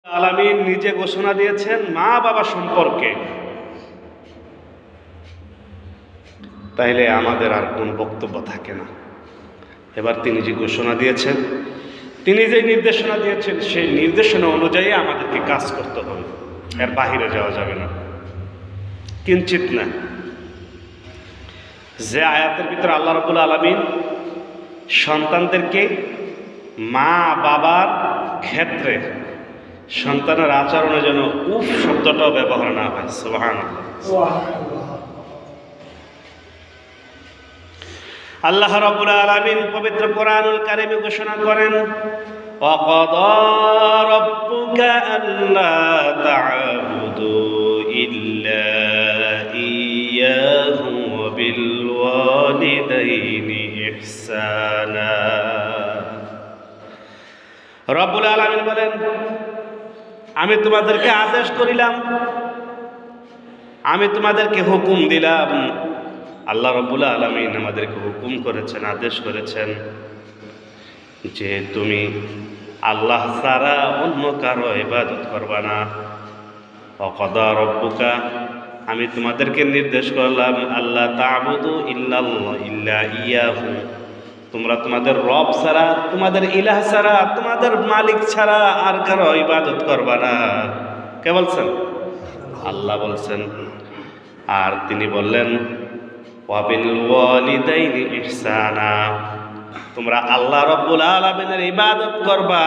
আলামিন নিজে ঘোষণা দিয়েছেন মা বাবা সম্পর্কে, তাইলে আমাদের আর কোন বক্তব্য থাকে না। এবার তিনি যে ঘোষণা দিয়েছেন, তিনি যে নির্দেশনা দিয়েছেন, সেই নির্দেশনা অনুযায়ী আমাদেরকে কাজ করতে হবে, এর বাহিরে যাওয়া যাবে না, কিঞ্চিত না। যে আয়াতের ভিতরে আল্লাহ রাব্বুল আলামিন সন্তানদেরকে মা বাবার ক্ষেত্রে সন্তানের আচরণের জন্য উফ শব্দটাও ব্যবহার না হয়, সুবহানাল্লাহ। আল্লাহ রাব্বুল আলামিন পবিত্র কোরআনুল কারীমে ঘোষণা করেন, ওয়াকাদা রাব্বুকা আল্লা তা'বুদু ইল্লা ইয়্যাহু ওয়া বিল ওয়ালিদাইনি ইহসানা। রাব্বুল আলামিন বলেন, আমি তোমাদেরকে আদেশ করিলাম, আমি তোমাদেরকে হুকুম দিলাম। আল্লাহ রাব্বুল আলামিন আমাদেরকে হুকুম করেছেন, আদেশ করেছেন যে তুমি আল্লাহ ছাড়া অন্য কারো ইবাদত করবা না। ওয়াকাদা রাব্বুকা, আমি তোমাদেরকে নির্দেশ করলাম, আল্লাহ তা'বুদু ইল্লা ইয়াহু, তোমরা তোমাদের রব ছাড়া, তোমাদের ইলাহ ছাড়া, তোমাদের মালিক ছাড়া আর কারো ইবাদত করবা না। কে বলছেন? আল্লাহ বলছেন। আর তিনি বললেন, ওয়া বিল ওয়ালিদাইনি ইহসানা, তোমরা আল্লাহ রাব্বুল আলামিনের ইবাদত করবা,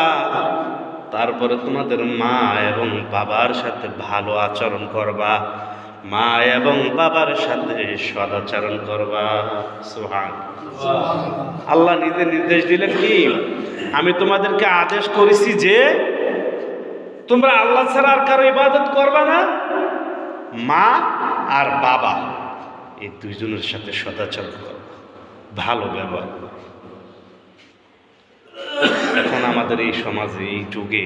তারপরে তোমাদের মা এবং বাবার সাথে ভালো আচরণ করবা, মা এবং বাবার সাথে সদাচরণ করবা। সুবহানাল্লাহ। আল্লাহ নিজে নির্দেশ দিলেন কি, আমি তোমাদেরকে আদেশ করেছি যে তোমরা আল্লাহ ছাড়া আর কারো ইবাদত করবা না, মা আর বাবা এই দুইজনের সাথে সদাচরণ করবা, ভালো ব্যবহার করবা। এখন আমাদের এই সমাজে, এই যুগে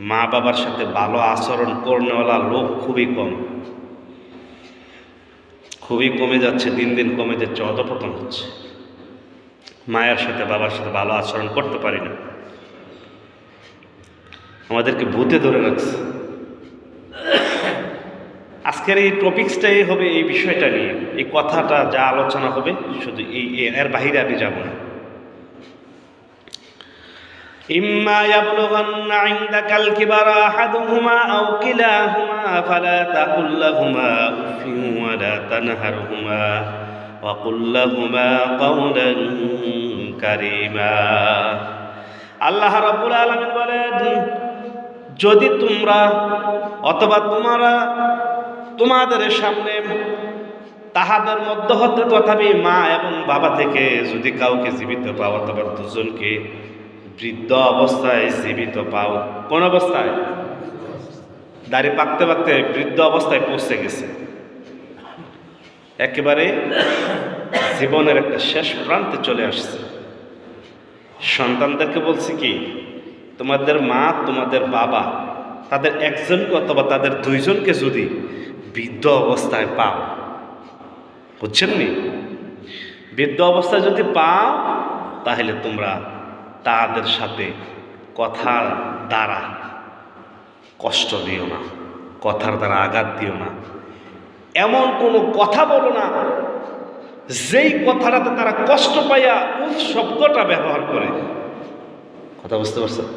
মা বাবার সাথে ভালো আচরণ করনেওয়ালা লোক খুবই কম, খুবই কমে যাচ্ছে, দিন দিন কমে যাচ্ছে, অধঃপতন হচ্ছে। মায়ের সাথে বাবার সাথে ভালো আচরণ করতে পারি না, আমাদেরকে ভূতে ধরে রাখছে। আজকের এই টপিক্সটাই হবে এই বিষয়টা নিয়ে, এই কথাটা যা আলোচনা হবে শুধু এর বাহিরে আমি যাব না। ইম্মা ইয়াবলুগান্না ইনদাকাল কিবারা আহাদুহুমা আও কিলাহুমা ফালা তাকুল লাহুমা উফিন ওয়া লা তানহারহুমা ওয়া কুল লাহুমা কাওলান কারীমা। আল্লাহ রাব্বুল আলামিন বলেন, যদি তোমরা অথবা তোমাদের সামনে তাহাদের মধ্য হতে তথাপি মা এবং বাবা থেকে যদি কাউকে জীবিত পাও অথবা দুজনকে বৃদ্ধ অবস্থায় জীবিত পাও, কোন অবস্থায়? দাড়ি পাকতে পাকতে বৃদ্ধ অবস্থায় পৌঁছে গেছে, একেবারে জীবনের একটা শেষ প্রান্তে চলে আসছে। সন্তানদেরকে বলছি কি, তোমাদের মা তোমাদের বাবা তাদের একজনকে অথবা তাদের দুইজনকে যদি বৃদ্ধ অবস্থায় পাও, বুঝছেন নি? বৃদ্ধ অবস্থায় যদি পাও, তাহলে তোমরা তাদের সাথে কথার দ্বারা কষ্ট দিও না, কথার দ্বারা আঘাত দিও না, এমন কোনো কথা বলো না যেই কথাটাতে তারা কষ্ট পাইয়া উফ শব্দটা ব্যবহার করে। কথা বুঝতে পারছেন?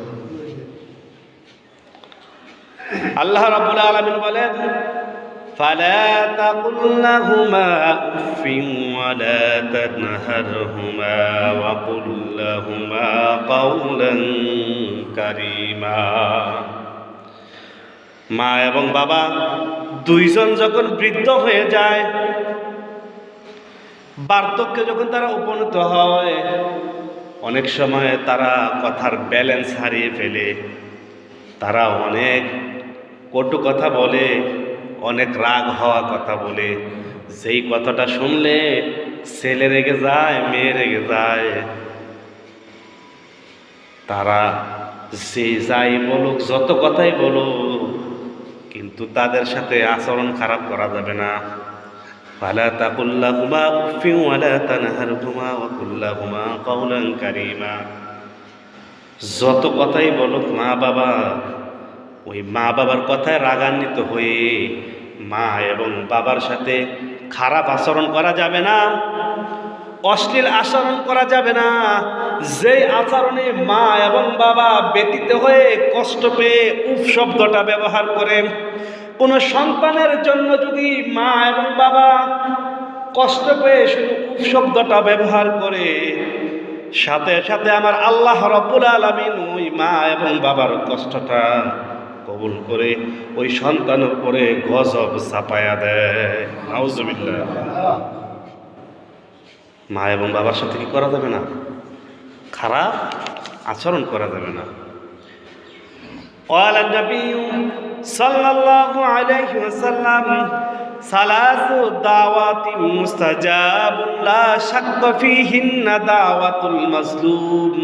আল্লাহ রাব্বুল আলামিন বলেন, ফালা তাকুল লাহুমা উফিন ওয়া লা তানহারহুমা ওয়া কুল লাহুমা কাওলান কারীমা। মা এবং বাবা দুইজন যখন বৃদ্ধ হয়ে যায়, বার্ধক্যে যখন তারা উপনীত হয়, অনেক সময় তারা কথার ব্যালেন্স হারিয়ে ফেলে, তারা অনেক কটু কথা বলে, অনেক রাগ হওয়া কথা বলে, যেই কথাটা শুনলে ছেলে রেগে যায়, মেয়ে রেগে যায়। তারা যে যাই বলুক, যত কথাই বলুক, কিন্তু তাদের সাথে আচরণ খারাপ করা যাবে না। ফালা তাকুল লাহুমা উফিন ওয়া লা তানহারহুমা ওয়া কুল লাহুমা কাওলান কারীমা। যত কথাই বলুক মা বাবা, ওই মা বাবার কথায় রাগান্বিত হয়ে মা এবং বাবার সাথে খারাপ আচরণ করা যাবে না, অশ্লীল আচরণ করা যাবে না। যেই আচরণে মা এবং বাবা ব্যতীত হয়ে কষ্ট পেয়ে উফ শব্দটা ব্যবহার করে, কোনো সন্তানের জন্য যদি মা এবং বাবা কষ্ট পেয়ে শুধু উফ শব্দটা ব্যবহার করে, সাথে সাথে আমার আল্লাহ রাব্বুল আলামিন ওই মা এবং বাবার কষ্টটা কবুল করে ওই সন্তানের উপরে গজব চাপায়া দেয়। নাউজুবিল্লাহ। মা এবং বাবার সাথে কি করা যাবে না? খারাপ আচরণ করা যাবে না। قال النبي صلى الله عليه وسلم ثلاث دعوات مستجاب لا شك فيهن دعوة المظلوم।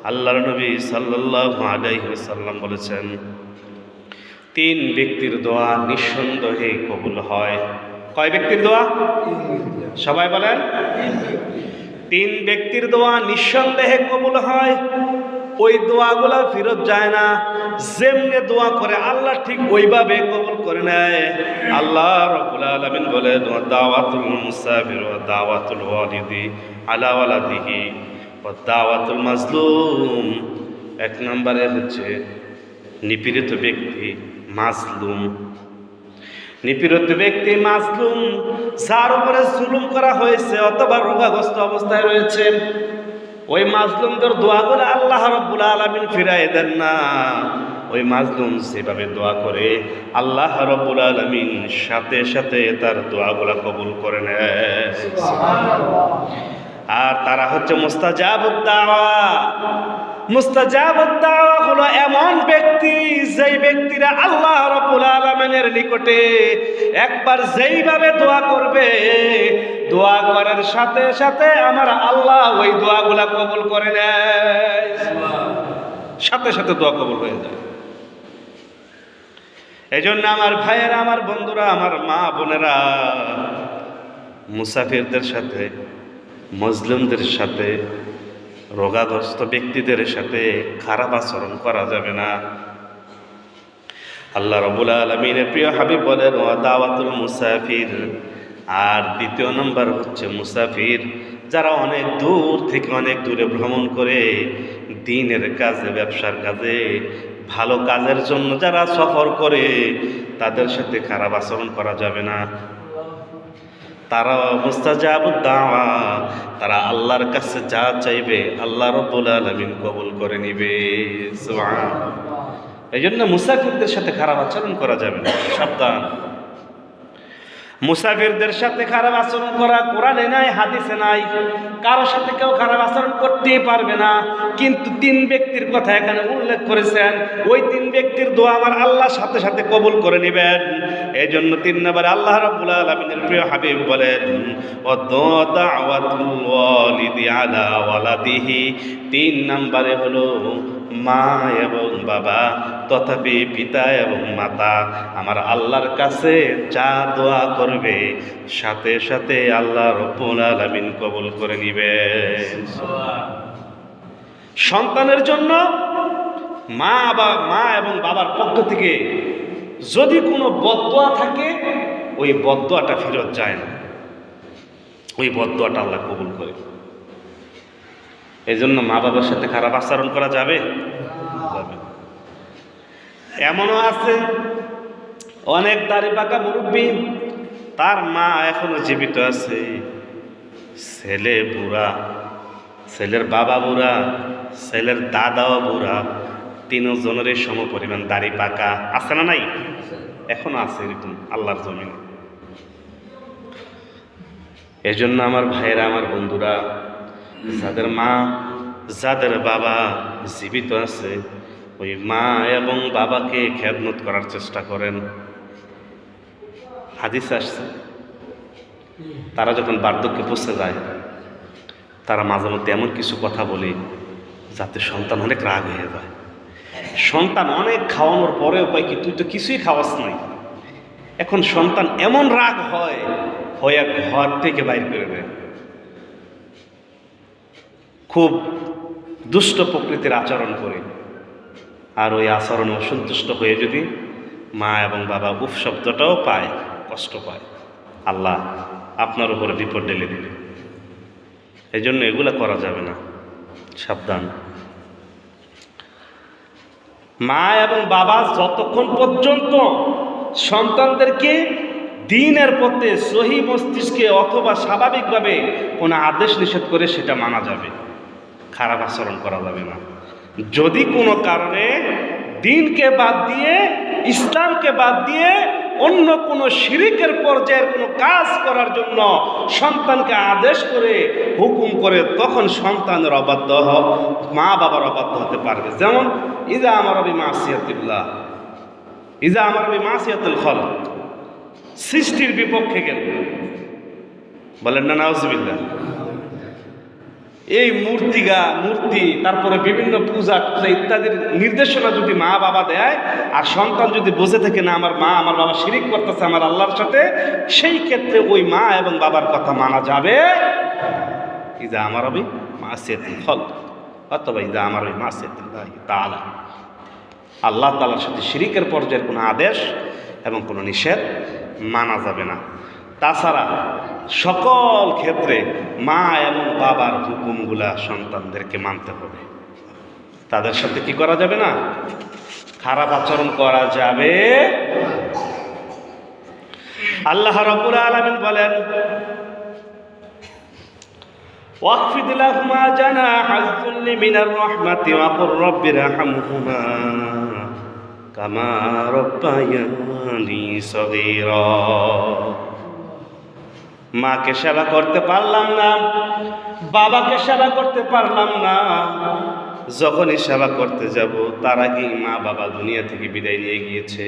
আল্লাহর নবী সাল্লাল্লাহু আলাইহি ওয়াসাল্লাম বলেছেন, তিন ব্যক্তির দোয়া নিঃসন্দেহে কবুল হয়। কয় ব্যক্তির দোয়া? সবাই বলেন। তিন ব্যক্তির দোয়া নিঃসন্দেহে কবুল হয়। ওই দোয়াগুলা ফেরত যায় না। যেমনে দোয়া করে আল্লাহ ঠিক ওইভাবে কবুল করে নেয়। আল্লাহ রাব্বুল আলামিন বলেন, দাওয়াতুল মুসাফির ওয়া দাওয়াতুল ওয়ালিদি আলা ওয়ালাদিহি ওয়া দাওয়াতুল মাজলুম। এক নম্বরে হচ্ছে নিপীড়িত ব্যক্তি মাজলুম। নিপীড়িত ব্যক্তি মাজলুম, যার উপরে জুলুম করা হয়েছে অথবা রোগাগ্রস্ত অবস্থায় রয়েছে, ওই মাজলুমদের দোয়াগুলো আল্লাহ রাব্বুল আলামিন ফিরায় দেন না। ওই মাজলুম যেভাবে দোয়া করে আল্লাহ রাব্বুল আলামিন সাথে সাথে তার দোয়াগুলো কবুল করে নেয়। আর তারা হচ্ছে মুস্তাজাবুদ দাওয়া। মুস্তাজাবুদ দাওয়া হলো এমন ব্যক্তি, যেই ব্যক্তিরা আল্লাহ রাব্বুল আলামিনের নিকটে একবার যেইভাবে দোয়া করবে, দোয়া করার সাথে সাথে আমার আল্লাহ ওই দোয়াগুলা কবুল করে নেয়। সাথে সাথে দোয়া কবুল হয়ে যায়। এই জন্য আমার ভাইয়েরা, আমার বন্ধুরা, আমার মা বোনেরা, মুসাফিরদের সাথে, মজলুমদের সাথে, রোগাগ্রস্ত ব্যক্তিদের সাথে খারাপ আচরণ করা যাবে না। আল্লাহ রাব্বুল আলামিনের প্রিয় হাবিব বলেন, ওয়া দাওয়াতুল মুসাফির। আর দ্বিতীয় নম্বর হচ্ছে মুসাফির, যারা অনেক দূর থেকে অনেক দূরে ভ্রমণ করে দ্বীনের কাজে, ব্যবসার কাজে, ভালো কাজের জন্য যারা সফর করে, তাদের সাথে খারাপ আচরণ করা যাবে না। তারা মুস্তাজাবুদ দাওয়া, তারা আল্লাহর কাছে যা চাইবে আল্লাহ রাব্বুল আলামিন কবুল করে নিবে। সুবহানাল্লাহ। এই জন্য মুসাফিরদের সাথে খারাপ আচরণ করা যাবে না, সাবধান। মুসাফিরদের সাথে খারাপ আচরণ করা কোরআনে নাই, হাদিসে নাই। কারোর সাথে কেউ খারাপ আচরণ করতেই পারবে না। কিন্তু তিন ব্যক্তির কথা এখানে উল্লেখ করেছেন, ওই তিন ব্যক্তির দোয়া আমার আল্লাহ সাথে সাথে কবুল করে নেবেন। এই জন্য তিন নম্বরে আল্লাহ রাব্বুল আলামিনের প্রিয় হাবিব বলেন, দাওয়াতুল ওয়ালিদি আলা ওয়ালাদিহি। তিন নম্বরে হলো মা এবং বাবা, তথাপি পিতা এবং মাতা আমার আল্লাহর কাছে যা দোয়া করবে সাথে সাথে আল্লাহ রাব্বুল আলামিন কবুল করে নিবে। সন্তানের জন্য মা এবং বাবার পক্ষ থেকে যদি কোনো বদদোয়া থাকে, ওই বদদোয়াটা ফেরত যায় না, ওই বদদোয়াটা আল্লাহ কবুল করে। এই জন্য মা বাবার সাথে খারাপ আচরণ করা যাবে? এমনও আছে অনেক দাড়ি পাকা মুরব্বী, তার মা এখনো জীবিত আছে, ছেলে বুড়া, ছেলের বাবা বুড়া, ছেলের দাদাও বুড়া, তিনজনেরই সম পরিমাণ দাড়ি পাকা আছে না নাই? এখনো আছে এরকম আল্লাহর জমিনে। এই জন্য আমার ভাইয়েরা, আমার বন্ধুরা, যাদের মা, যাদের বাবা জীবিত আছে, ওই মা এবং বাবাকে খেদমত করার চেষ্টা করেন। হাদিস আসছে, তারা যখন বার্ধক্যে পৌঁছে যায়, তারা মাঝে মধ্যে এমন কিছু কথা বলে যাতে সন্তান অনেক রাগ হয়ে যায়। সন্তান অনেক খাওয়ানোর পরেও কয় কি, তুই তো কিছুই খাওয়াস নাই। এখন সন্তান এমন রাগ হয়, ঘর থেকে বাইর করে দেয়। খুব দুষ্ট প্রকৃতির আচরণ করে। আর ওই আচরণে অসন্তুষ্ট হয়ে যদি মা এবং বাবা উফ শব্দটাও পায়, কষ্ট পায়, আল্লাহ আপনার উপরে বিপদ ঢেলে দিবে। এই জন্য এগুলো করা যাবে না, সাবধান। মা এবং বাবা যতক্ষণ পর্যন্ত সন্তানদেরকে দ্বীনের পথে সহি মস্তিষ্কে অথবা স্বাভাবিকভাবে কোনো আদেশ নিষেধ করে সেটা মানা যাবে, খারাপ আচরণ করা যাবে না। যদি কোনো কারণে দ্বীনকে বাদ দিয়ে, ইসলামকে বাদ দিয়ে অন্য কোনো শিরিকের পর্যায়ের কোনো কাজ করার জন্য সন্তানকে আদেশ করে, হুকুম করে, তখন সন্তানের অবাধ্য মা বাবার অবাধ্য হতে পারবে। যেমন ইজা আমার বিমাসিয়াতিল্লাহ, ইজা আমার বিমাসিয়াতুল খালক, সৃষ্টির বিপক্ষে গেল, বলেন না নাউজুবিল্লাহ। এই মূর্তি, তারপরে বিভিন্ন পূজা ইত্যাদির নির্দেশনা যদি মা বাবা দেয়, আর সন্তান যদি বুঝে থাকে না আমার মা আমার বাবা শিরিক করতেছে আমার আল্লাহর সাথে, সেই ক্ষেত্রে ওই মা এবং বাবার কথা মানা যাবে। ইজা আমার বিমাসিয়াতুল খালক অথবা ইজা আমার বিমাসিয়াতিল্লাহ তাআলা, আল্লাহ তাআলার সাথে শিরিকের পর্যায়ের কোনো আদেশ এবং কোনো নিষেধ মানা যাবে না। তাছাড়া সকল ক্ষেত্রে মা এবং বাবার হুকুমগুলা সন্তানদেরকে মানতে হবে। তাদের সাথে কি করা যাবে না? খারাপ আচরণ করা যাবে। আল্লাহ রাব্বুল আলামিন বলেন, ওয়াকফিদ লাহুমা জানাহাজ যুল্লি মিনার রাহমাতি ওয়া কুর রাব্বিরহামহুমা কামা রাব্বায়ানি সগীরা। মাকে সেবা করতে পারলাম না, বাবাকে সেবা করতে পারলাম না, যখনই সেবা করতে যাব তার আগেই মা বাবা দুনিয়া থেকে বিদায় নিয়ে গিয়েছে।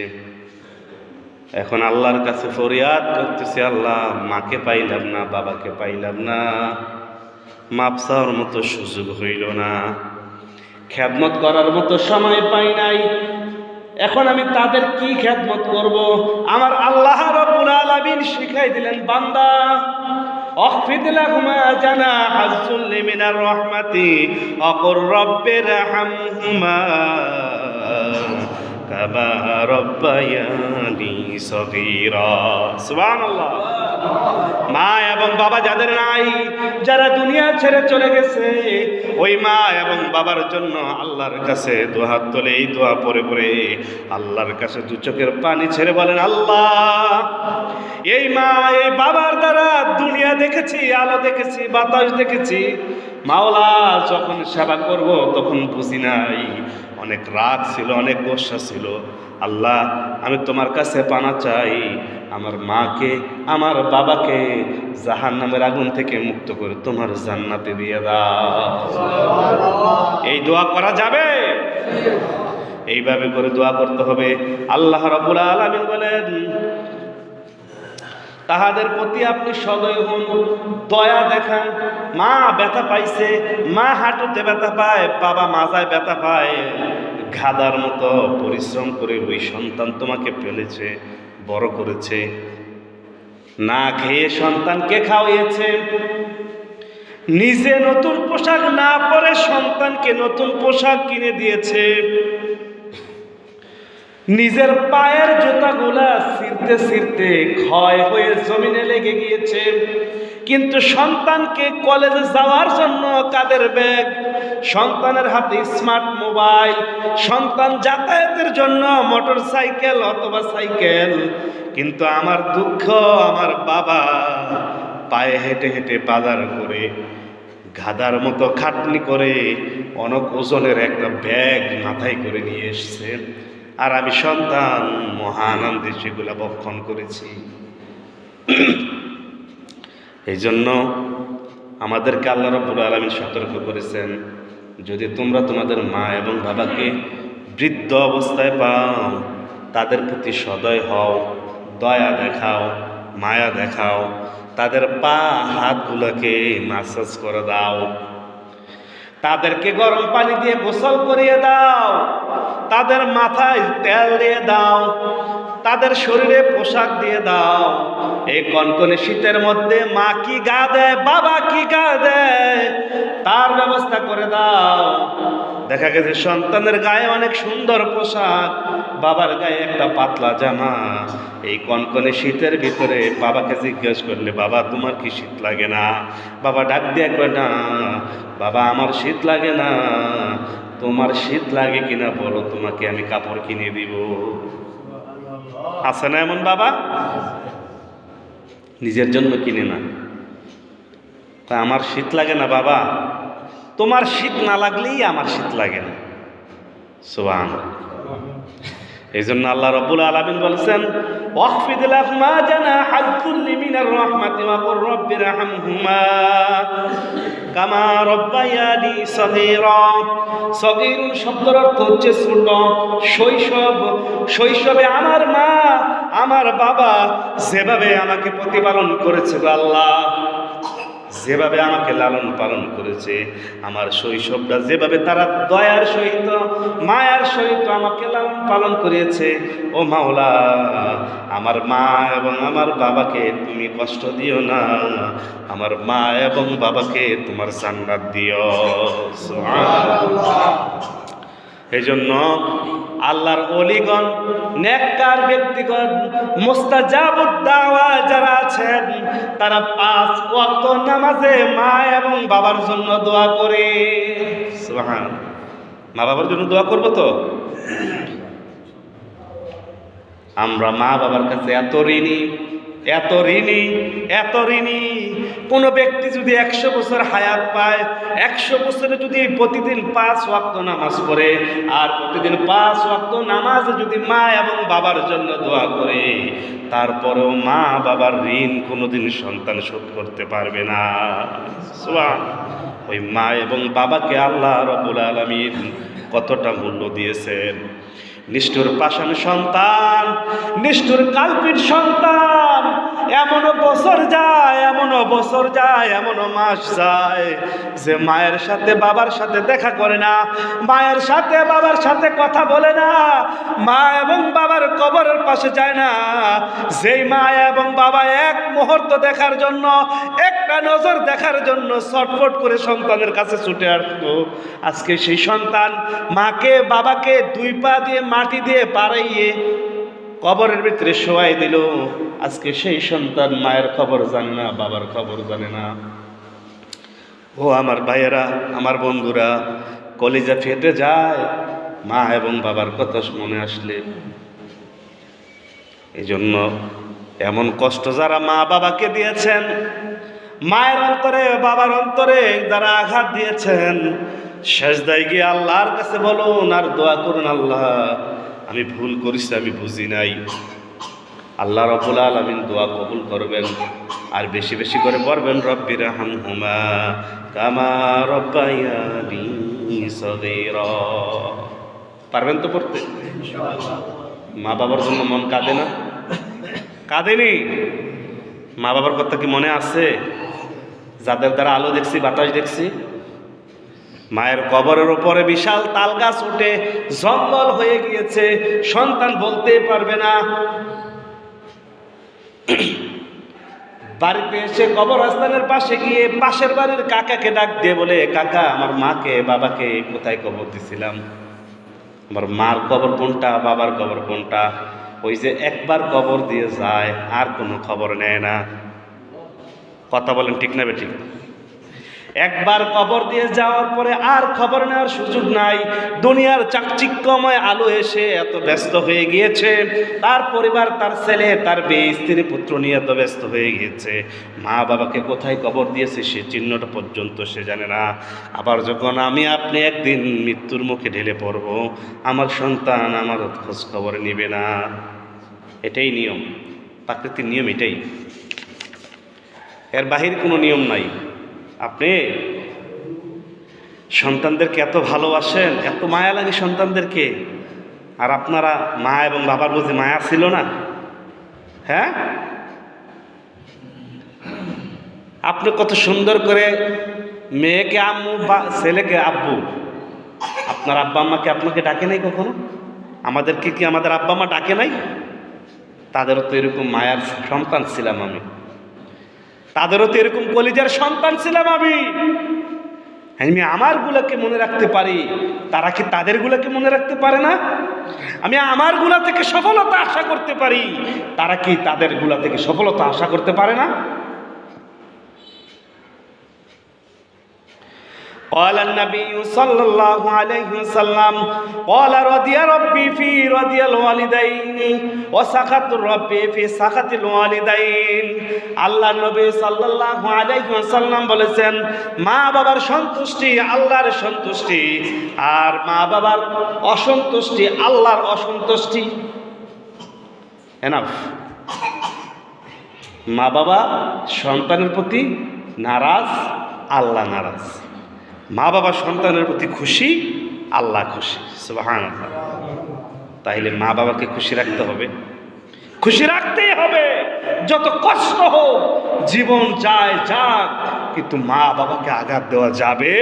এখন আল্লাহর কাছে ফরিয়াদ করতেছে, আল্লাহ মাকে পাইলাম না, বাবাকে পাইলাম না, মাপ চাওয়ার মতো সুযোগ হইল না, খেদমত করার মতো সময় পাই নাই, এখন আমি তাদের কি খেদমত করব? আমার আল্লাহ রাব্বুল আলামিন শিখাই দিলেন, বান্দা আখফিদ লাহুমা জানাহাজ যুল্লি মিনার রাহমাতি ওয়া কুর রাব্বিরহামহুমা কামা রাব্বায়ানি সগীরা। সুবহানাল্লাহ। মা এবং বাবা যাদের নাই, যারা দুনিয়া ছেড়ে চলে গেছে, ওই মা এবং বাবার জন্য আল্লাহর কাছে দুহাত তুলে এই দোয়া পড়ে পড়ে আল্লাহর কাছে দু চোখের পানি ছেড়ে বলেন, আল্লাহ এই মা এই বাবার দ্বারা দুনিয়া দেখেছি, আলো দেখেছি, বাতাস দেখেছি, মাওলা যখন সেবা করব তখন বুঝি নাই, অনেক রাগ ছিল, অনেক গোসা ছিল, আল্লাহ আমি তোমার কাছে পানা চাই, আমার মাকে আমার বাবাকে জাহান্নামের আগুন থেকে মুক্ত করে তোমার জান্নাতে দিয়ে দাও। এই দোয়া করা যাবে? এইভাবে করে দোয়া করতে হবে। আল্লাহ রাব্বুল আলামিন বলেন, তাহাদের প্রতি আপনি সদয় হন, দয়া দেখান। মা ব্যথা পাইছে, মা হাঁটুতে ব্যথা পায়, বাবা মাজায় ব্যথা পায়, গাধার মতো পরিশ্রম করে ওই সন্তান তোমাকে পেলেছে, বড় করেছে, না খেয়ে সন্তানকে খাওয়িয়েছে, নিজে নতুন পোশাক না পরে সন্তানকে নতুন পোশাক কিনে দিয়েছে, নিজের পায়ের জুতাগুলা ছিঁড়তে ছিঁড়তে ক্ষয় হয়ে জমিনে লেগে গিয়েছে, কিন্তু সন্তানকে কলেজে যাওয়ার জন্য কাঁধের ব্যাগ, সন্তানের হাতে স্মার্ট মোবাইল, সন্তান যাতায়াতের জন্য মোটর সাইকেল অথবা সাইকেল, কিন্তু আমার দুঃখ আমার বাবা পায়ে হেঁটে হেঁটে বাজার করে গাধার মতো খাটনি করে অনেক ওজনের একটা ব্যাগ মাথায় করে নিয়ে এসছে, আর আমি সন্তান মহানন্দে সেগুলা ভক্ষণ করেছি। এই জন্য আমাদেরকে আল্লাহ রাব্বুল আলামিন সতর্ক করেছেন, যদি তোমরা তোমাদের মা এবং বাবাকে বৃদ্ধ অবস্থায় পাও, তাদের প্রতি সদয় হও, দয়া দেখাও, মায়া দেখাও, তাদের পা হাতগুলোকে মাসাজ করে দাও, তাদেরকে গরম পানি দিয়ে গোসল করিয়ে দাও, তাদের মাথায় তেল দিয়ে দাও, তাদের শরীরে পোশাক দিয়ে দাও। এই কনকনে শীতের মধ্যে মা কি গা দেয়, বাবা কি গা দেয়, তার ব্যবস্থা করে দাও। দেখা গেছে সন্তানের গায়ে অনেক সুন্দর পোশাক, বাবার গায়ে একটা পাতলা জামা। এই কনকনে শীতের ভিতরে বাবাকে জিজ্ঞেস করলে, বাবা তোমার কি শীত লাগে না? বাবা ডাক দিয়ে কয়, না বাবা আমার শীত লাগে না, তোমার শীত লাগে কিনা বলো, তোমাকে আমি কাপড় কিনে দিব। আছে না এমন বাবা? নিজের জন্য কিনে না, তা আমার শীত লাগে না বাবা, তোমার শীত না লাগলেই আমার শীত লাগে না। সুবহানাল্লাহ। এই জন্য আল্লাহ রাব্বুল আলামিন বলেছেন, ওয়াখফিদ লাহুমা জানাহাল যুল্লি মিনার রাহমাতি ওয়া কুর রাব্বিরহামহুমা কামা রাব্বায়ানি সগীরা। সগীরুন শব্দের অর্থ হচ্ছে ছোট। শৈশবে আমার মা আমার বাবা যেভাবে আমাকে প্রতিপালন করেছে গো আল্লাহ, যেভাবে আমাকে লালন পালন করেছে, আমার শৈশবটা যেভাবে তারা দয়ার সহিত মায়ার সহিত আমাকে লালন পালন করেছে, ও মাওলা আমার মা এবং আমার বাবাকে তুমি কষ্ট দিও না, আমার মা এবং বাবাকে তোমার জান্নাত দিও। সুবহানাল্লাহ। এই জন্য আল্লাহর ওলিগণ, নেককার ব্যক্তিগণ, মুস্তাজাবুদ দাওয়া যারা আছেন, তারা 5 ওয়াক্ত নামাজে মা এবং বাবার জন্য দোয়া করে। সুবহানাল্লাহ। মা বাবার জন্য দোয়া করব তো? আমরা মা বাবার কাছে এত ঋণী, এত ঋণী, এত ঋণী। কোনো ব্যক্তি যদি 100 বছর হায়াত পায়, 100 বছরে যদি প্রতিদিন 5 ওয়াক্ত নামাজ পড়ে, আর প্রতিদিন 5 ওয়াক্ত নামাজ যদি মা এবং বাবার জন্য দোয়া করে, তারপরেও মা বাবার ঋণ কোনোদিন সন্তান শোধ করতে পারবে না। ওই মা এবং বাবাকে আল্লাহ রাব্বুল আলামিন কতটা মূল্য দিয়েছেন। নিষ্ঠুর পাষাণ সন্তান, নিষ্ঠুর কাল্পিত সন্তান, এমনও বছর যায়, এমনও বছর যায়, এমনও মাস যায় যে মায়ের সাথে বাবার সাথে দেখা করে না, মায়ের সাথে বাবার সাথে কথা বলে না, মা এবং বাবার কবরের পাশে যায় না। যেই মা এবং বাবা এক মুহূর্ত দেখার জন্য, একটা নজর দেখার জন্য ছটফট করে সন্তানের কাছে ছুটে আসতো, আজকে সেই সন্তান মাকে বাবাকে 2 পা দিয়ে মাটি দিয়ে পাড়াইয়ে কবরের ভিতরে শোয়াই দিল। আজকে সেই সন্তান মায়ের খবর জানে না, বাবার খবর জানে না। ও আমার ভাইয়েরা, আমার বন্ধুরা, কলিজা ফেটে যায় মা এবং বাবার কথা মনে আসলে। এই জন্য এমন কষ্ট যারা মা বাবাকে দিয়েছেন, মায়ের অন্তরে বাবার অন্তরে যারা আঘাত দিয়েছেন, সেজদায় গিয়ে আল্লাহর কাছে বলুন আর দোয়া করুন, আল্লাহ আমি ভুল করেছি, আমি বুঝি নাই। আল্লাহ রাব্বুল আলামিন দোয়া কবুল করবেন। আর বেশি বেশি করে পড়বেন, রব্বিরহামহুমা কামা রাব্বায়ানি সগীরা। পারবেন তো পড়তে? মা বাবার জন্য মন কাঁদে না? কাঁদেনি? মা বাবার কথা কি মনে আছে? যাদের দ্বারা আলো দেখছি, বাতাস দেখছি, মায়ের কবরের উপরে বিশাল তাল গাছ উঠে জঙ্গল হয়ে গিয়েছে, সন্তান বলতে পারবে না। বাড়িতে এসে কবরস্থানের পাশে গিয়ে পাশের বাড়ির কাকাকে ডাক দিয়ে বলে, কাকা আমার মাকে বাবাকে কোথায় কবর দিছিলাম, আমার মার কবর কোনটা, বাবার কবর কোনটা? ওই যে একবার কবর দিয়ে যায় আর কোনো খবর নেয় না। কথা বলেন ঠিক না বেঠিক? একবার কবর দিয়ে যাওয়ার পরে আর খবর নেওয়ার সুযোগ নাই। দুনিয়ার চাকচিক্যময় আলো এসে এত ব্যস্ত হয়ে গিয়েছে, তার পরিবার, তার ছেলে, তার মেয়ে, স্ত্রী, পুত্র নিয়ে এত ব্যস্ত হয়ে গিয়েছে, মা বাবাকে কোথায় কবর দিয়েছে সে চিহ্নটা পর্যন্ত সে জানে না। আবার যখন আমি আপনি একদিন মৃত্যুর মুখে ঢেলে পড়ব, আমার সন্তান আমার খোঁজ খবর নিবে না। এটাই নিয়ম, প্রাকৃতিক নিয়ম এটাই, এর বাহির কোনো নিয়ম নাই। আপনি সন্তানদেরকে এত ভালোবাসেন, এত মায়া লাগে সন্তানদেরকে, আর আপনারা মা এবং বাবার বুঝি মায়া ছিল না? হ্যাঁ, আপনি কত সুন্দর করে মেয়েকে আম্মু বা ছেলেকে আব্বু, আপনার আব্বা আম্মাকে আপনাকে ডাকে নাই কখনো? আমাদেরকে কি আমাদের আব্বা আম্মা ডাকে নাই? তাদেরও তো এরকম মায়ার সন্তান ছিলাম আমি, তাদেরও তো এরকম কলিজার সন্তান ছিলাম আমি। আমি আমারগুলোকে মনে রাখতে পারি, তারা কি তাদেরগুলোকে মনে রাখতে পারে না? আমি আমারগুলা থেকে সফলতা আশা করতে পারি, তারা কি তাদেরগুলা থেকে সফলতা আশা করতে পারে না? قال النبي صلى الله عليه وسلم قال رضي ربي في رضي الوالدين وسخط ربي في سخط الوالدين আল্লাহ নবী সাল্লাল্লাহু আলাইহি ওয়াসাল্লাম বলেছেন, মা বাবার সন্তুষ্টি আল্লাহর সন্তুষ্টি, আর মা বাবার অসন্তুষ্টি আল্লাহর অসন্তুষ্টি। এনাফ। মা বাবা সন্তানের প্রতি নারাজ, আল্লাহ নারাজ। মা বাবা সন্তানের প্রতি খুশি, আল্লাহ খুশি। সুবহানাল্লাহ। তাইলে মা বাবাকে খুশি রাখতে হবে, খুশি রাখতেই হবে। যত কষ্ট হোক, জীবন যায় যাক, কিন্তু মা বাবাকে আঘাত দেওয়া যাবে।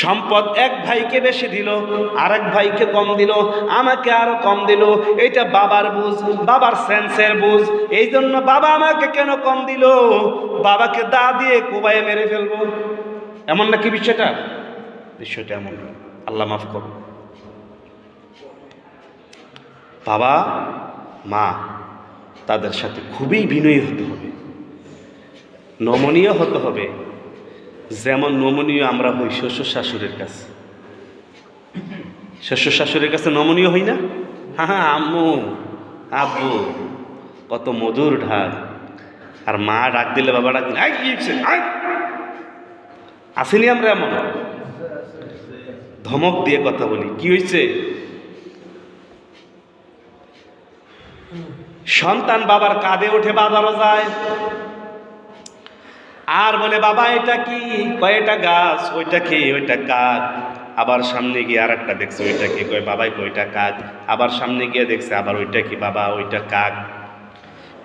সম্পদ এক ভাইকে বেশি দিল, আরেক ভাইকে কম দিল, আমাকে আরো কম দিল, এটা বাবার বুঝ, বাবার সেন্সের বুঝ। এই জন্য বাবা আমাকে কেন কম দিল, বাবাকে দা দিয়ে কোবায় মেরে ফেলবো, এমন নাকি বিষয়টা? বিষয়টা এমন। আল্লাহ মাফ করো। বাবা মা তাদের সাথে খুবই বিনয়ী হতে হবে, নমনীয় হতে হবে। যেমন নমনীয় আমরা হই শ্বশুর শাশুড়ির কাছে। শ্বশুর শাশুড়ির কাছে নমনীয় হই না? হ্যাঁ, আম্মু আব্বু, কত মধুর ঢাক। আর মা ডাক দিলে বাবা ডাক দিলে আসেনি আমরা এমন ধমক দিয়ে কথা বলি। কি হয়েছে? সন্তান বাবার কাঁধে উঠে বাজারও যায়, আর বলে বাবা এটা কি? কয় এটা গাছ। ওইটা কি? ওইটা কাক। আবার সামনে গিয়ে আর একটা দেখছে, ওইটা কি? কয় বাবাই ওইটা কাক। আবার সামনে গিয়ে দেখছে, আবার ওইটা কি? বাবা ওইটা কাক।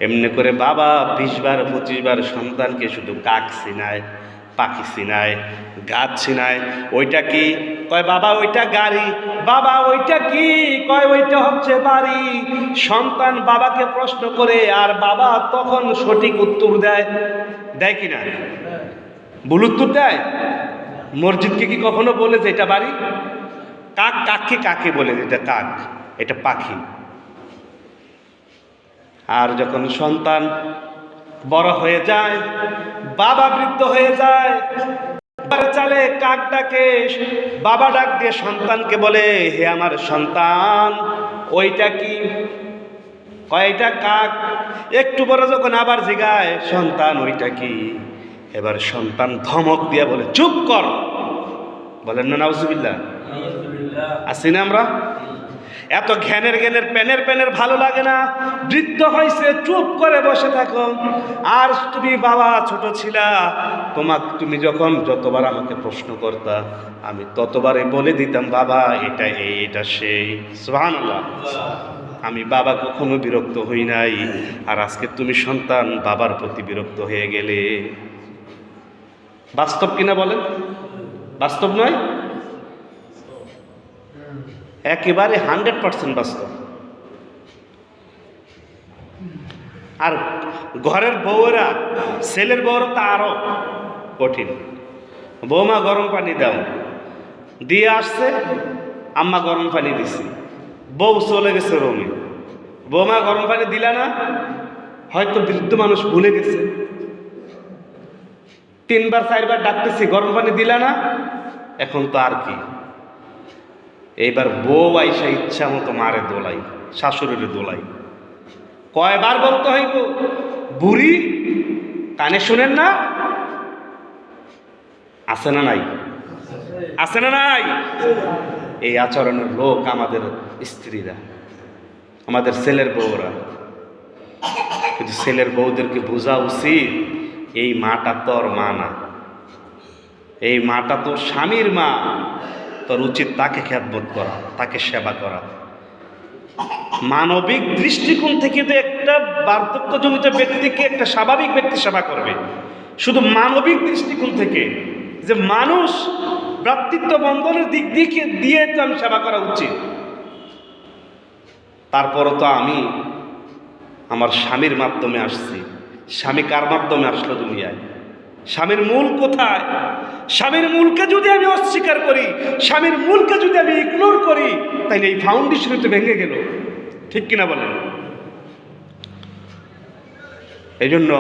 এমনি করে বাবা 20 বার 25 বার সন্তানকে শুধু কাক চিনায়, পাখি চিনায়, গাছ চিনায়। ওইটা কি? কয় বাবা ওইটা গাড়ি। বাবা ওইটা কি? কয় ওইটা হচ্ছে বাড়ি। সন্তান বাবাকে প্রশ্ন করে, আর বাবা তখন সঠিক উত্তর দেয়। দেয় কিনা? ভুল উত্তর দেয়। মসজিদকে কি কখনো বলে যে এটা বাড়ি? কাক কাককে কাকে বলে এটা কাক, এটা পাখি। আর যখন সন্তান বড় হয়ে যায়, বাবা বৃদ্ধ হয়ে যায়, চালে কাক ডাকে, বাবা ডাক দিয়ে সন্তানকে বলে, হে আমার সন্তান ওইটা কি? কয়টা কাক। একটু বড় যখন আবার জিগায় সন্তান ওইটা কি, এবার সন্তান ধমক দিয়ে বলে চুপ কর। বলেন না নাউজুবিল্লাহ? আছি না আমরা? এত ঘ্যানের প্যানের ভালো লাগে না। বৃদ্ধ হয়েছে, চুপ করে বসে থাকো। আর তুমি বাবা ছোট ছিলা, তুমি যখন যতবার আমাকে প্রশ্ন করতা, আমি ততবারে বলে দিতাম বাবা এটা এই, এটা সেই। সুবহানাল্লাহ। আমি বাবা কখনো বিরক্ত হই নাই, আর আজকে তুমি সন্তান বাবার প্রতি বিরক্ত হয়ে গেলে। বাস্তব কিনা বলেন? বাস্তব নয়? একেবারে 100% বাস্তব। আর ঘরের বউরা, ছেলের বউরা তো আরো কঠিন। বৌমা গরম পানি দাও, দিয়ে আসছে, আম্মা গরম পানি দিছি, বউ চলে গেছে রুমে। বৌমা গরম পানি দিলা না, হয়তো বৃদ্ধ মানুষ ভুলে গেছে, 3 বার 4 বার ডাকতেছি, গরম পানি দিলা না, এখন তো আর কি। এইবার বউ আইসা ইচ্ছা মতো মারে দোলাই, শাশুড়ির দোলাই। কয়বার বলতে হইব? বুড়ি কানে শুনেন না? আছে না নাই? আছে না নাই? এই আচরণের লোক আমাদের স্ত্রীরা, আমাদের ছেলের বউরা। কিন্তু ছেলের বউদেরকে বোঝা উচিত, এই মাটা তোর মা না, এই মাটা তোর স্বামীর মা। তোর উচিত তাকে খেদমত করা, তাকে সেবা করা। মানবিক দৃষ্টিকোণ থেকে তো একটা বার্ধক্যজনিত ব্যক্তিকে একটা স্বাভাবিক ব্যক্তি সেবা করবে, শুধু মানবিক দৃষ্টিকোণ থেকে যে মানুষ ভ্রাতৃত্ব বন্ধনের দিক দিয়ে তো আমি সেবা করা উচিত। তারপরও তো আমি আমার স্বামীর মাধ্যমে আসছি। স্বামী কার মাধ্যমে আসলো দুনিয়ায়? স্বামীর মূল কোথায়? স্বামীর মূলকে যদি আমি অস্বীকার করি, স্বামীর মূলকে যদি আমি ইগনোর করি, তাহলে এই ফাউন্ডেশন তো ভেঙে গেল। ঠিক কিনা বলেন? এই জন্য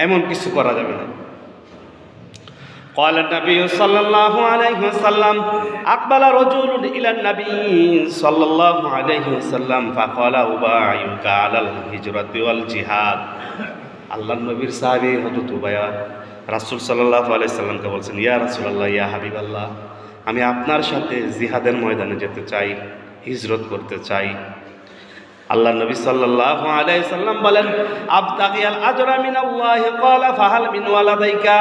এমন কিছু করা যাবে না। قال النبي صلى الله عليه وسلم أقبل رجل إلى النبي صلى الله عليه وسلم فقال أبايعك على الهجرة والجهاد। আল্লাহ নবীর সাহাবী হযরত উবায়া রাসূল সাল্লাল্লাহু আলাইহি সাল্লামকে বলছেন, ইয়া রাসূলুল্লাহ, ইয়া হাবিবাল্লাহ, আমি আপনার সাথে জিহাদের ময়দানে যেতে চাই, হিজরত করতে চাই। আল্লাহ নবী সাল্লাল্লাহু আলাইহি সাল্লাম বলেন, আবতাগিয়াল আজরা মিনাল্লাহি ক্বালা ফাহাল মিন ওয়ালাদাইকা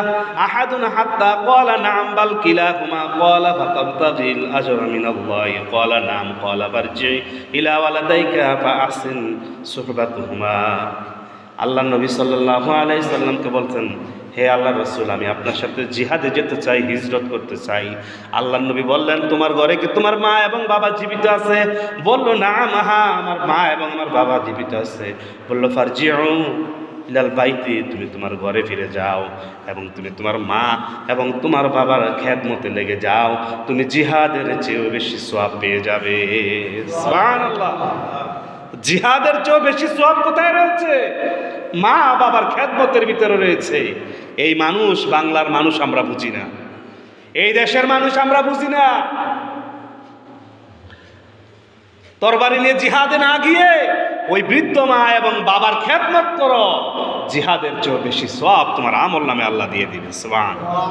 আহাদুন হাত্তা ক্বালা নাম বাল কিলাহুমা ক্বালা ফাতাবতাগিল আজরা মিনাল্লাহি ক্বালা নাম ক্বালা ফারজি ইলা ওয়ালাদাইকা ফাআহসিন সুহবাতুহুমা। আল্লাহ নবী সাল্লাল্লাহু আলাইহি সাল্লামকে বলছেন, হে আল্লাহ রসুল, আমি আপনার সাথে জিহাদে যেতে চাই, হিজরত করতে চাই। আল্লাহ নবী বললেন, তোমার ঘরে কি তোমার মা এবং বাবা জীবিত আছে? বলল, না মাহা, আমার মা এবং আমার বাবা জীবিত আছে। বলল, ফারজিউ ইলাল বাইতি, তুমি তোমার ঘরে ফিরে যাও এবং তুমি তোমার মা এবং তোমার বাবার খেদমতে লেগে যাও, তুমি জিহাদের চেয়েও বেশি সওয়াব পেয়ে যাবে। সুবহানাল্লাহ। জিহাদের চেয়েও বেশি সওয়াব কোথায় রয়েছে? মা বাবার খেদমতের ভিতরে রয়েছে। এই মানুষ, বাংলার মানুষ আমরা বুঝি না, এই দেশের মানুষ আমরা বুঝি না। তরবারি নিয়ে জিহাদে না গিয়ে ওই বৃদ্ধ মা এবং বাবার খেদমত করো, জিহাদের চেয়েও বেশি সওয়াব তোমার আমল নামে আল্লাহ দিয়ে দিবে। সুবহানাল্লাহ।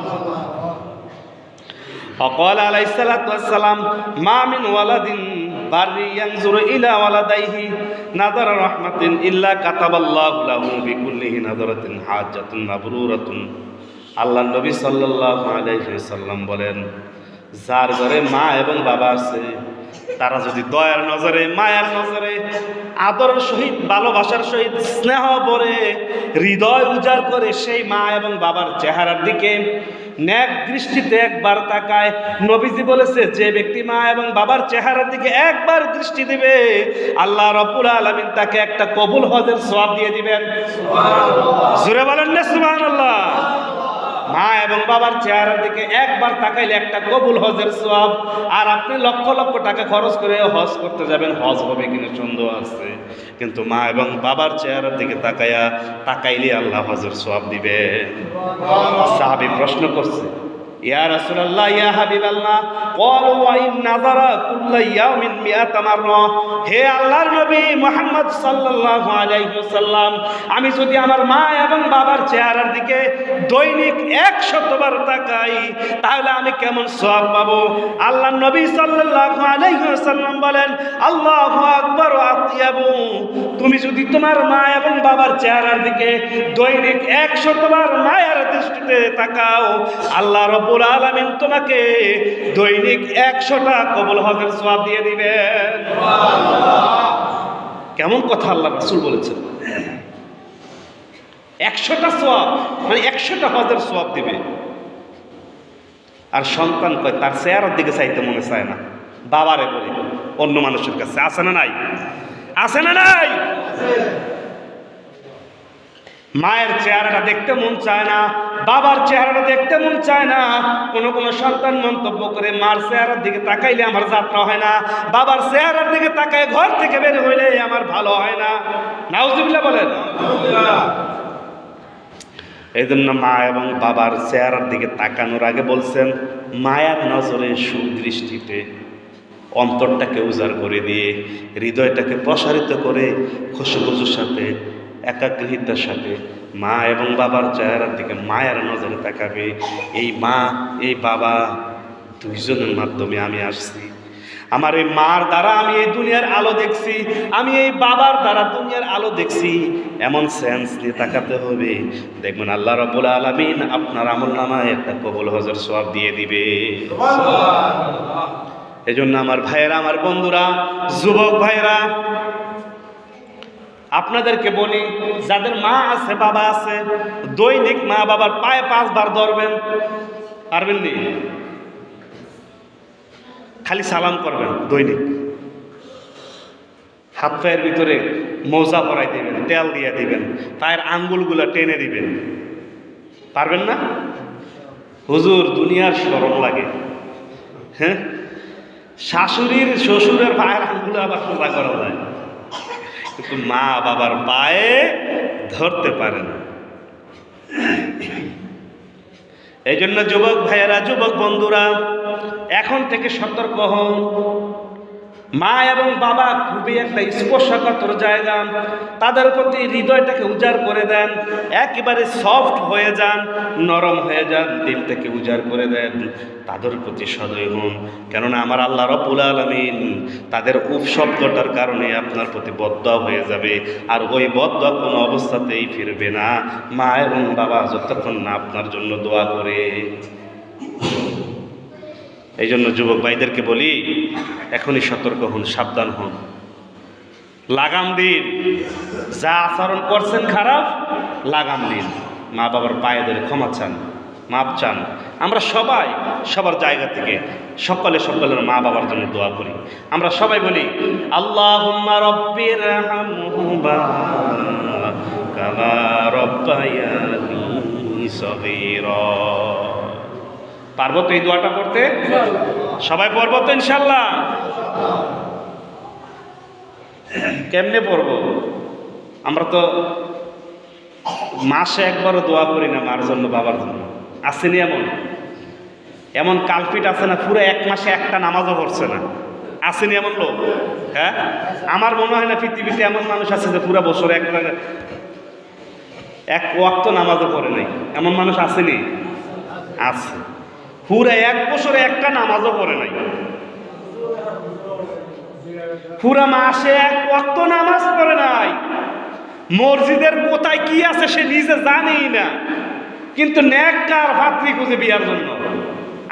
وقال عليه الصلاة والسلام ما من ولد بر ينظر إلى والديه نظر رحمة إلا كتب الله له بكل نظرة حاجة مبرورة। আল্লাহ নবী সাল্লাল্লাহু আলাইহি সাল্লাম বলেন, যার ঘরে মা এবং বাবা আছে, তারা যদি দয়ার নজরে, মায়ার নজরে, আদরের সহিত, ভালোবাসার সহিত, স্নেহ ভরে হৃদয় উজাড় করে সেই মা এবং বাবার চেহারার দিকে নেক দৃষ্টিতে একবার তাকায়, নবীজি বলেছে, যে ব্যক্তি মা এবং বাবার চেহারার দিকে একবার দৃষ্টি দিবে, আল্লাহ রাব্বুল আলামিন তাকে একটা কবুল হজের সওয়াব দিয়ে দিবেন। সুবহানাল্লাহ। জোরে বলেন না সুবহানাল্লাহ। মা এবং বাবার চেহারার দিকে একবার তাকাইলে একটা কবুল হজের সওয়াব। আর আপনি লক্ষ লক্ষ টাকা খরচ করে হজ করতে যাবেন, হজ হবে কিনা সন্দেহ আছে, কিন্তু মা এবং বাবার চেহারার দিকে তাকাইলে আল্লাহ হজের সওয়াব দিবে। সাহাবী প্রশ্ন করছে, ইয়া রাসূলুল্লাহ, ইয়া হাবিবাল্লাহ, ক্বালু ওয়া ইন নাযারা কুল্লা ইয়াউমিন মিআতা মাররা। হে আল্লাহর নবী মুহাম্মদ সাল্লাল্লাহু আলাইহি ওয়াসাল্লাম, আমি যদি আমার মা এবং বাবার চেহারার দিকে দৈনিক 100 বার তাকাই, তাহলে আমি কেমন সওয়াব পাবো? আল্লাহর নবী সাল্লাল্লাহু আলাইহি ওয়াসাল্লাম বলেন, আল্লাহু আকবার ওয়া আতিয়াবু। তুমি যদি তোমার মা এবং বাবার চেহারার দিকে দৈনিক 100 বার মায়ার দৃষ্টিতে তাকাও, আল্লাহ রাব্বুল আলামিন তোমাকে দৈনিক 100টা কবুল হজের সওয়াব দিয়ে দিবেন। কেমন কথা আল্লাহ রাসূল বলেছেন, 100টা সওয়াব, মানে 100টা হজের সওয়াব দিবে। আর সন্তান কয়, তার চেহারার দিকে চাইতে মনে চায় না, বাবারে বলে অন্য মানুষের কাছে। আছে না নাই? আছে না নাই? মায়ের চেহারাটা দেখতে মন চায় না, বাবার চেহারাটা দেখতে মন চায় না। কোন সন্তান মন্তব্য করে, মার চেহারার দিকে তাকাইলে আমার যাত্রা হয় না, বাবার চেহারার দিকে তাকায় ঘর থেকে বের হইলে আমার ভালো হয় না। নাউজুবিল্লাহ বলেন। এই জন্য মা এবং বাবার চেহারার দিকে তাকানোর আগে বলছেন, মায়ার নজরে, সুদৃষ্টিতে অন্তরটাকে উজাড় করে দিয়ে, হৃদয়টাকে প্রসারিত করে, খুশুখুশুর সাথে, একাগ্রতার সাথে মা এবং বাবার চেহারার দিকে মায়ের নজরে তাকাবে। এই মা, এই বাবা দুইজনের মাধ্যমে আমি আসছি। আমার এই মার দ্বারা আমি এই দুনিয়ার আলো দেখছি, আমি এই বাবার দ্বারা দুনিয়ার আলো দেখছি, এমন সেন্স দিয়ে তাকাতে হবে। দেখবেন আল্লাহ রাব্বুল আলামিন আপনার আমলনামায় একটা কবুল হজের সওয়াব দিয়ে দিবে। এই জন্য আমার ভাইয়েরা, আমার বন্ধুরা, যুবক ভাইয়েরা, আপনাদেরকে বলি, যাদের মা আছে, বাবা আছে, দৈনিক মা বাবার পায়ে 5 বার ধরবেন। পারবেন নি? খালি সালাম করবেন দৈনিক। হাত পায়ের ভিতরে মোজা পরাই দিবেন, তেল দিয়ে দিবেন, পায়ের আঙ্গুলগুলা টেনে দিবেন। পারবেন না? হুজুর দুনিয়ার শরম লাগে, হ্যাঁ? শাশুড়ির শ্বশুরের পায়ের আঙ্গুলে আবার সোজা করা যায়, কিন্তু মা বাবার পায়ে ধরতে পারে না। এই জন্য যুবক ভাইয়েরা, যুবক বন্ধুরা, এখন থেকে সতর্ক হন। মা এবং বাবা খুবই একটা স্পর্শকাতর জায়গা, তাদের প্রতি হৃদয়টাকে উজাড় করে দেন, একেবারে সফট হয়ে যান, নরম হয়ে যান, দিল থেকে উজাড় করে দেন, তাদের প্রতি সদয় হন। কেননা আমার আল্লাহ রাব্বুল আলামিন তাদের উফ শব্দটার কারণে আপনার প্রতি বদদোয়া হয়ে যাবে, আর ওই বদদোয়া কোনো অবস্থাতেই ফিরবে না মা এবং বাবা যতক্ষণ না আপনার জন্য দোয়া করে। এই জন্য যুবক ভাইদেরকে বলি, এখনই সতর্ক হন, সাবধান হন, লাগাম দিন। যা আচরণ করছেন খারাপ, লাগাম দিন। মা বাবার পায়ে ধরে ক্ষমা চান, মাপ চান। আমরা সবাই সবার জায়গা থেকে সকলের মা বাবার জন্য দোয়া করি। আমরা সবাই বলি, আল্লাহুম্মা রাব্বিরহামহুমা কামা রাব্বায়ানি সগীরা। পারবো তো এই দোয়াটা করতে? সবাই পড়বো তো ইনশাল্লাহ? কেমনে পড়বো? আমরা তো মাসে একবারও দোয়া করি না মার জন্য, বাবার জন্য। আসেনি এমন কালপিট আছে না, পুরো এক মাসে একটা নামাজও পড়ছে না? আসেনি এমন লোক? হ্যাঁ, আমার মনে হয় না পৃথিবীতে এমন মানুষ আছে যে পুরো বছরে এক ওয়াক্ত নামাজও পড়ে নাই। এমন মানুষ আসেনি? আছে। পুরা এক বছরে একটা নামাজও পড়ে নাই, পুরা মাসে এক ওয়াক্ত নামাজ পড়ে নাই। মসজিদের কোথায় কি আছে সে নিজে জানেই না, কিন্তু নেককার পাত্রী খুঁজে বিয়ার জন্য।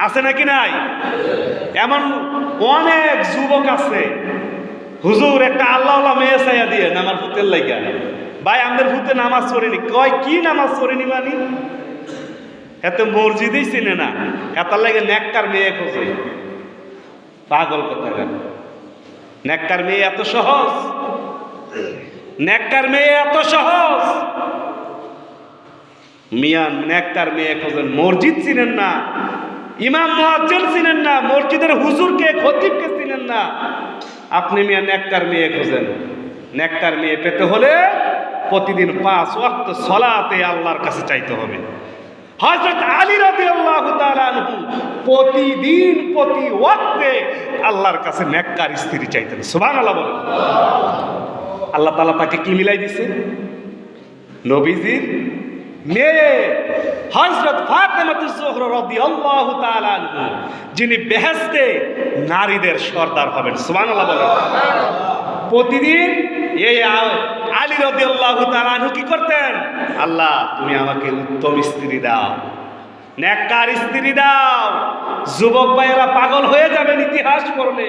আছে নাকি নাই? এমন অনেক যুবক আছে, হুজুর একটা আল্লাহওয়ালা মেয়ে চাইয়া দিয়ে আমার ভূতের লাইগা, ভাই আমাদের ভূতে নামাজ পড়েনি। কয় কি নামাজ পড়েনি মানি? এত মসজিদেই চিনে না, এতার লাগে নেককার মেয়ে খোঁজে। পাগল কথা। নেককার মেয়ে এত সহজ? নেককার মেয়ে এত সহজ? মিয়া নেককার মেয়ে খোঁজেন, মসজিদ চিনেন না, ইমাম মুয়াজ্জিন চিনেন না, মসজিদের হুজুরকে খতিবকে চিনেন না, আপনি মিয়া নেককার মেয়ে খোঁজেন। নেককার মেয়ে পেতে হলে প্রতিদিন 5 ওয়াক্ত সালাতে আল্লাহর কাছে চাইতে হবে। হযরত আলী রাদিয়াল্লাহু তাআলা আনহু প্রতিদিন প্রতি ওয়াক্তে আল্লাহর কাছে নেককার স্ত্রী চাইতেন। সুবহানাল্লাহ বলেন। আল্লাহ তাআলা তাকে কি মিলাই দিছে? নবীজির মেয়ে হযরত ফাতেমাতুজ জোহরা রাদিয়াল্লাহু তাআলা আনহা, যিনি বেহেশতে নারীদের সর্দার হবেন। সুবহানাল্লাহ বলেন। প্রতিদিন এই আলী রাদিয়াল্লাহু তাআলা আনহু কি করতেন? আল্লাহ তুমি আমাকে উত্তম স্ত্রী দাও, নেককার স্ত্রী দাও। যুবক ভাইয়েরা পাগল হয়ে যাবেন ইতিহাস পড়লে,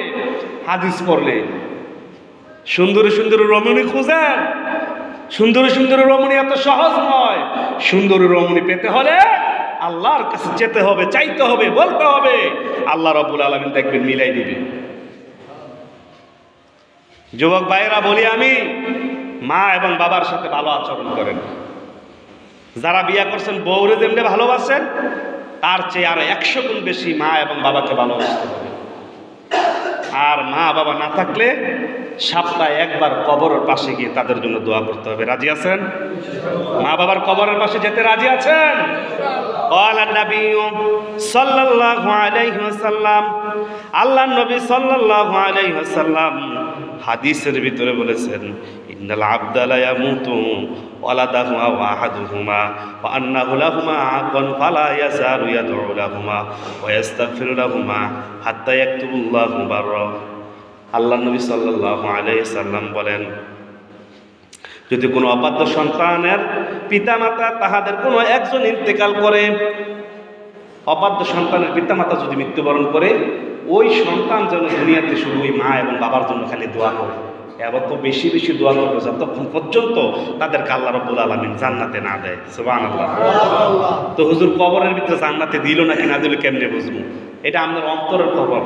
হাদিস পড়লে। সুন্দরী সুন্দরী রমণী খুঁজেন। সুন্দরী সুন্দরী রমণী এত সহজ নয়। সুন্দরী রমণী পেতে হলে আল্লাহর কাছে যেতে হবে, চাইতে হবে, বলতে হবে। আল্লাহ রাব্বুল আলামিন দেখবেন মিলাই দিবে। যুবক ভাইয়েরা বলি আমি, মা এবং বাবার সাথে ভালো আচরণ করেন। যারা বিয়ে করছেন বউরে যেমনি ভালোবাসেন, তার চেয়ে আরো 100 গুণ বেশি মা এবং বাবাকে ভালোবাসতে হবে। আর মা বাবা না থাকলে সপ্তাহে একবার কবরের পাশে গিয়ে তাদের জন্য দোয়া করতে হবে। রাজি আছেন? মা বাবার কবরের পাশে যেতে রাজি আছেন? ক্বালান নবী সাল্লাল্লাহু আলাইহি ওয়াসাল্লাম, আল্লাহর নবী সাল্লাল্লাহু আলাইহি ওয়াসাল্লাম হাদিসের ভিতরে বলেছেন, ইন্নাল আবদা লা ইয়ামুতু ওয়ালাদাহু আহাদুহুমা ওয়া আন্নাহু লাহুমা আকান ফালা ইয়াজালু ইয়াদউ লাহুমা ওয়া ইস্তাগফিরু লাহুমা হাত্তা ইয়াকতুবুল্লাহু বাররা। আল্লাহর নবী সাল্লাল্লাহু আলাইহি সাল্লাম বলেন, যদি কোনো অবাধ্য সন্তানের পিতামাতা তাহাদের কোনো একজন ইন্তেকাল করে, অবাধ্য সন্তানের পিতামাতা যদি মৃত্যুবরণ করে, ওই সন্তান যেন দুনিয়াতে শুধু ওই মা এবং বাবার জন্য খালি দোয়া করে। এবার তো বেশি বেশি দোয়া করবে যতক্ষণ পর্যন্ত তাদেরকে আল্লাহ রাব্বুল আলামিন জান্নাতে না দেয়। সুবহানাল্লাহ। তো হুজুর কবরের ভিতরে জান্নাতে দিল নাকি না দিল কেমনে বুঝবো? এটা আমাদের অন্তরের খবর,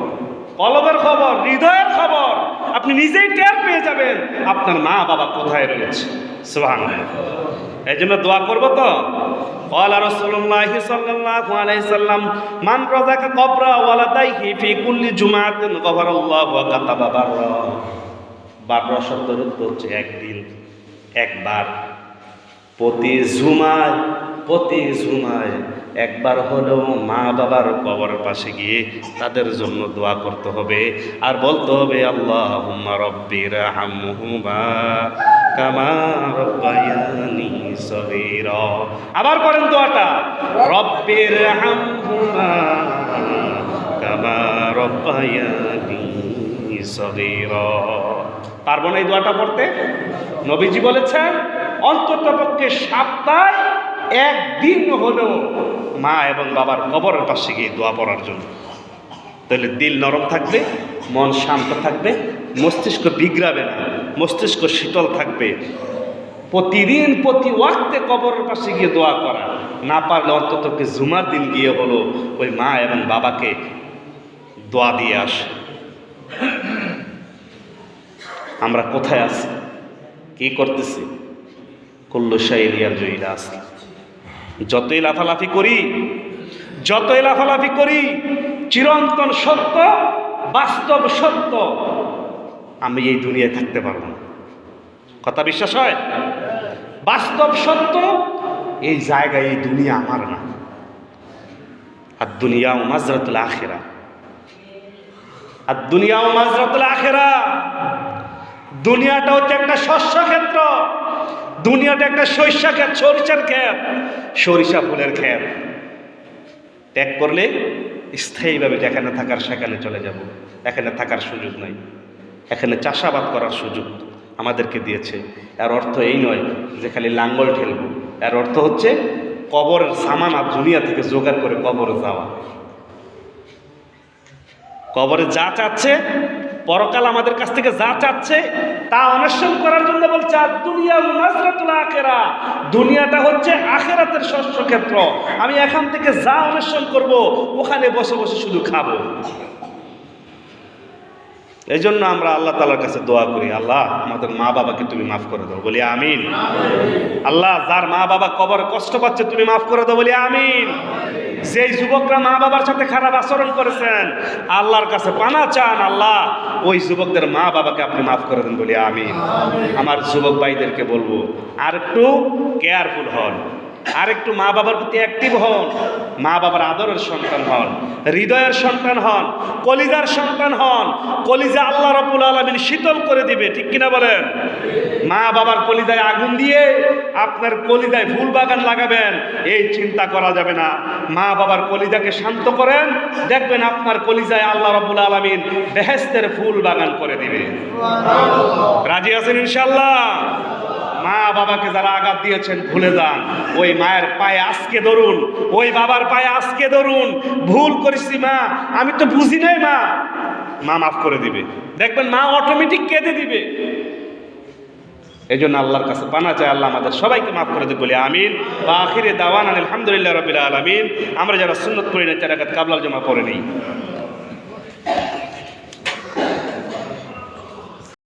কলবের খবর, হৃদয়ের খবর। আপনি নিজেই টের পেয়ে যাবেন আপনার মা বাবা কোথায় রয়েছে। সুবহানাল্লাহ। এই জন্য দোয়া করবো তো, قال رسول الله صلى الله عليه وسلم من رزق قبر ولديه في كل جمعة غفر الله وكتب برا برا শব্দের অর্থ হচ্ছে একদিন একবার প্রতি জুমায় একবার হলেও মা বাবার কবরের পাশে গিয়ে তাদের জন্য দোয়া করতে হবে আর বলতে হবে আল্লাহুম্মা রব্বিরহামহুমা কামা রব্বায়ানি সগীরা। আবার করেন দোয়াটা, রব্বিরহামহুমা কামা রব্বায়ানি সগীরা। পারবো না এই দোয়াটা পড়তে? নবীজি বলেছেন অন্ততপক্ষে সপ্তাহে একদিন হলেও মা এবং বাবার কবরের পাশে গিয়ে দোয়া পড়ার জন্য। তাহলে দিল নরম থাকবে, মন শান্ত থাকবে, মস্তিষ্ক বিগড়াবে না, মস্তিষ্ক শীতল থাকবে। প্রতিদিন প্রতি ওয়াক্তে কবরের পাশে গিয়ে দোয়া করা, না পারলে অন্তত জুমার দিন গিয়ে হলো ওই মা এবং বাবাকে দোয়া দিয়ে আসে। আমরা কোথায় আছি, কি করতেছি? কুল্লু শাইইন ইয়ারজু ইলা আসলি। যতই লাফালাফি করি চিরন্তন সত্য, বাস্তব সত্য, আমি এই দুনিয়ায় থাকতে পারবো না। কথা বিশ্বাস হয়? বাস্তব সত্য, এই জায়গায় এই দুনিয়া আমার না। আর দুনিয়া মাজরাতুল আখিরা, আর দুনিয়া মাজরাতুল আখিরা। দুনিয়াটা হচ্ছে একটা শস্য ক্ষেত্র, দুনিয়াটা একটা সরিষার ক্ষেত, সরিষা ফুলের ক্ষেত। ত্যাগ করলে স্থায়ীভাবে যেখানে থাকার সেখানে চলে যাব। এখানে থাকার সুযোগ নাই, এখানে চাষাবাদ করার সুযোগ আমাদেরকে দিয়েছে। এর অর্থ এই নয় যে খালি লাঙ্গল ঠেলব, এর অর্থ হচ্ছে কবরের সামান আর দুনিয়া থেকে জোগাড় করে কবরে যাওয়া। কবরে যা চাচ্ছে, পরকাল আমাদের কাছ থেকে যা চাচ্ছে তা অন্বেষণ করার জন্য বলছে আর দুনিয়া মাজরাতুল আখিরা। দুনিয়াটা হচ্ছে আখিরাতের শস্য ক্ষেত্র। আমি এখান থেকে যা অন্বেষণ করব ওখানে বসে বসে শুধু খাবো। এই জন্য আমরা আল্লাহ তাআলার কাছে দোয়া করি, আল্লাহ আমাদের মা বাবাকে তুমি মাফ করে দাও, বলি আমিন। আল্লাহ যার মা বাবা কবরে কষ্ট পাচ্ছে তুমি মাফ করে দাও, বলি আমিন। যেই যুবকরা মা বাবার সাথে খারাপ আচরণ করেছেন আল্লাহর কাছে পানা চান, আল্লাহ ওই যুবকদের মা বাবাকে আপনি মাফ করে দেন, বলি আমিন। আমার যুবক ভাইদেরকে বলবো আর একটু কেয়ারফুল হন, আর একটু মা বাবার প্রতি অ্যাক্টিভ হন, মা বাবার আদরের সন্তান হন, হৃদয়ের সন্তান হন, কলিজার সন্তান হন। কলিজা আল্লাহ রাব্বুল আলামিন শীতল করে দিবে, ঠিক কিনা বলেন? মা বাবার কলিজায় আগুন দিয়ে আপনার কলিজায় ফুল বাগান লাগাবেন, এই চিন্তা করা যাবে না। মা বাবার কলিজাকে শান্ত করেন, দেখবেন আপনার কলিজায় আল্লাহ রাব্বুল আলামিন বেহেশতের ফুল বাগান করে দিবে। রাজি আছেন ইনশাআল্লাহ? মা বাবাকে যারা আঘাত দিয়েছেন ভুলে যান, ওই মায়ের পায়ে আজকে ধরুন, ওই বাবার পায়ে আজকে ধরুন। ভুল করেছি মা, আমি তো বুঝি নাই মা, মা মাফ করে দিবে। দেখবেন মা অটোমেটিক কেঁদে দিবে। এই জন্য আল্লাহর কাছে পানা চাই, আল্লাহ আমাদের সবাইকে মাফ করে দেবে, বলি আমিন। ওয়া আখিরে দাওয়ানা আলহামদুলিল্লাহি রাব্বিল আলামিন। আমরা যারা সুন্নত পড়ি না 4 রাকাত কাবলাল জামা পড়ে নেই।